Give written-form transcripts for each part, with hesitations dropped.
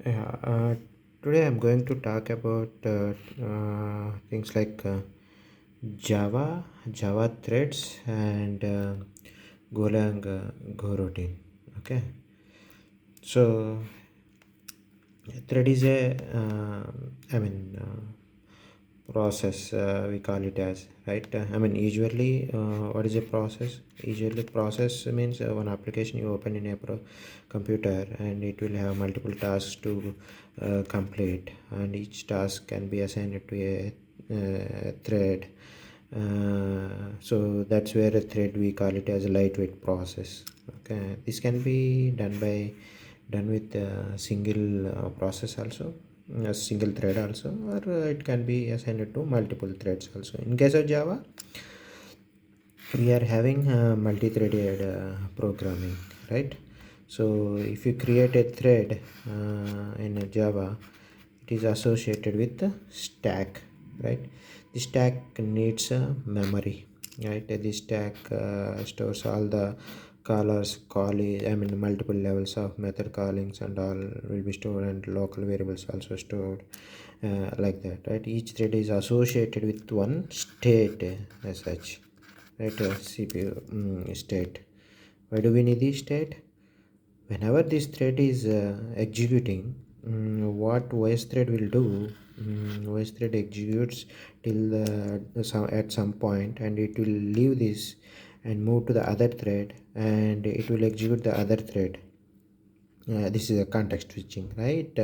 Yeah, today I'm going to talk about things like Java threads, and Golang goroutine. Okay, so thread is a, process, we call it as, right. Usually, what is a process? Usually process means one application you open in a computer, and it will have multiple tasks to complete, and each task can be assigned to a thread. So that's where a thread, we call it as a lightweight process. Okay, this can be done with a single process also, a single thread also, or it can be assigned to multiple threads also. In case of Java, we are having multi-threaded programming, right? So if you create a thread in a Java, it is associated with the stack, right? The stack needs a memory, right? The stack stores all the callers, multiple levels of method callings and all will be stored, and local variables also stored, like that, right? Each thread is associated with one state, as such, right. CPU state. Why do we need this state? Whenever this thread is executing, what OS thread will do, OS thread executes till at some point, and it will leave this and move to the other thread, and it will execute the other thread. This is a context switching, right.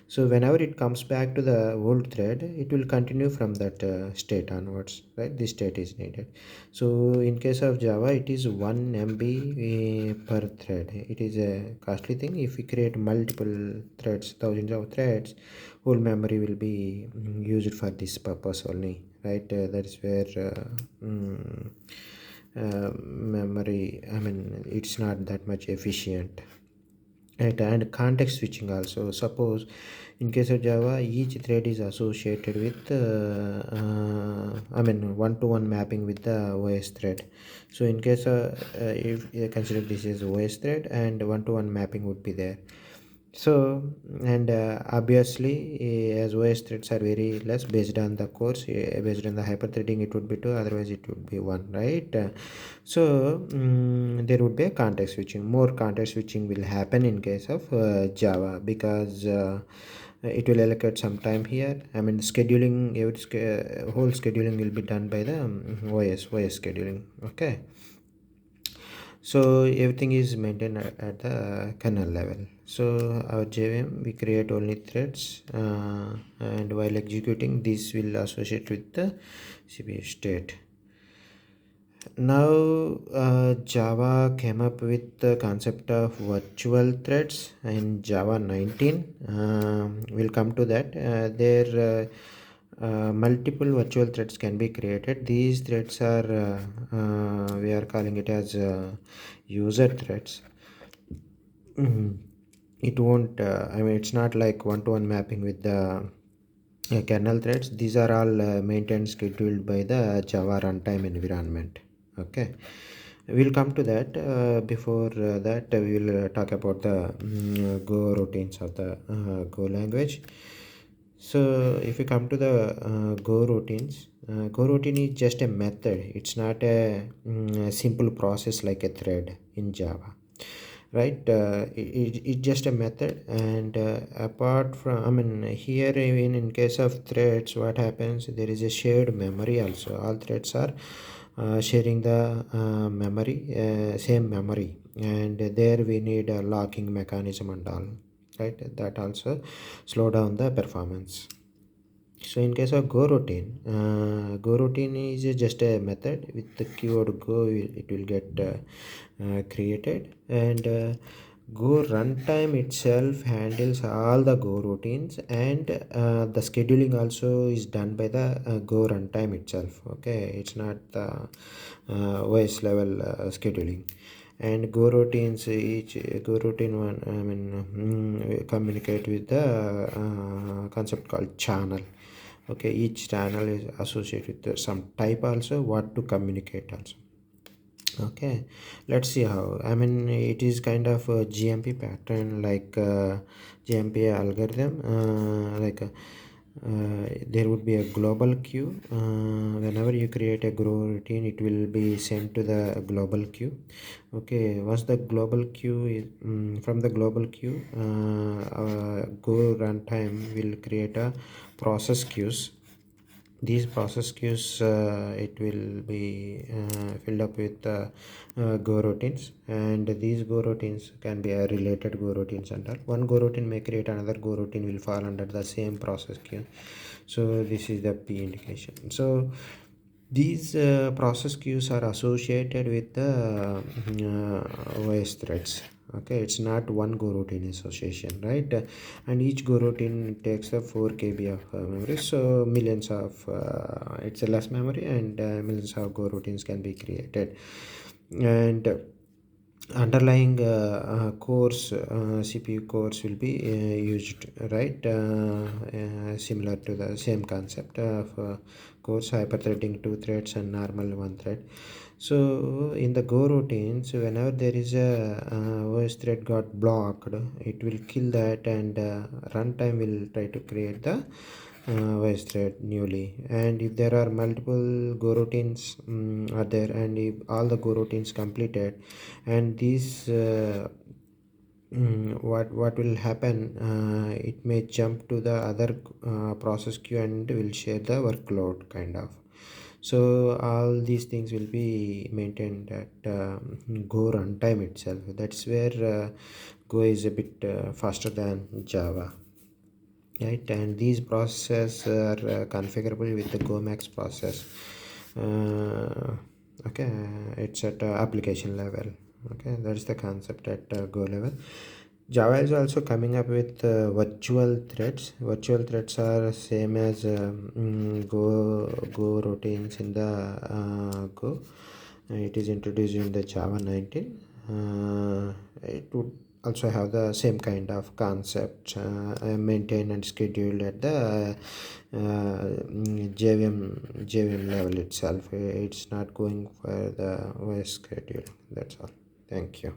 So whenever it comes back to the old thread, it will continue from that state onwards, right. This state is needed. So in case of Java, it is 1 MB per thread. It is a costly thing. If we create multiple threads, thousands of threads, whole memory will be used for this purpose only, right. That is where memory, it's not that much efficient. Right, and context switching also. Suppose in case of Java, each thread is associated with one-to-one mapping with the OS thread. So in case of if you consider this as OS thread, and one-to-one mapping would be there. So, and obviously, as OS threads are very less, based on the course, based on the hyperthreading, it would be 2, otherwise it would be 1, right. So there would be a context switching. More context switching will happen in case of Java, because it will allocate some time here. Scheduling, whole scheduling will be done by the OS scheduling. Okay, so everything is maintained at the kernel level. So our JVM, we create only threads, and while executing, this will associate with the CPU state. Now Java came up with the concept of virtual threads in Java 19. We'll come to that. There multiple virtual threads can be created. These threads are we are calling it as user threads. It won't it's not like one-to-one mapping with the kernel threads. These are all maintained, scheduled by the Java runtime environment. Okay, we'll come to that. Before that, we will talk about the Go routines of the Go language. So if you come to the Go routines, Go routine is just a method. It's not a simple process like a thread in Java, right. It's just a method. And apart from, here, even in case of threads, what happens, there is a shared memory also. All threads are sharing the memory, same memory, and there we need a locking mechanism and all, right. That also slow down the performance. So in case of Go routine is just a method. With the keyword go, it will get created, and Go runtime itself handles all the Go routines, and the scheduling also is done by the Go runtime itself. Okay, it's not the OS level scheduling. And Go routines, each Go routine one, communicate with the concept called channel. Okay, each channel is associated with some type also, what to communicate also. Okay, let's see how. I mean, it is kind of a GMP pattern, like GMP algorithm. There would be a global queue. Whenever you create a grow routine, it will be sent to the global queue. Okay, once the global queue is from the global queue, Go runtime will create a process queues. These process queues, it will be filled up with go routines, and these go routines can be a related go routines and all. One go routine may create another go routine will fall under the same process queue. So this is the p indication. So these process queues are associated with the OS threads. Okay, it's not one go routine association, right? And each go routine takes the 4 KB of memory, so millions of it's a less memory, and millions of go routines can be created. And underlying cores, CPU cores will be used, right? Similar to the same concept of cores, hyperthreading 2 threads and normal 1 thread. So in the go routines, whenever there is a OS thread got blocked, it will kill that, and runtime will try to create the OS thread newly. And if there are multiple go routines are there, and if all the go routines completed, and these what will happen, it may jump to the other process queue and will share the workload, kind of. So all these things will be maintained at Go runtime itself. That's where Go is a bit faster than Java, right? And these processes are configurable with the GoMax process. Okay, it's at application level. Okay, that's the concept at Go level. Java is also coming up with virtual threads. Virtual threads are same as Go routines in the Go. It is introduced in the Java 19. It would also have the same kind of concept, maintained and scheduled at the JVM level itself. It's not going for the OS schedule. That's all. Thank you.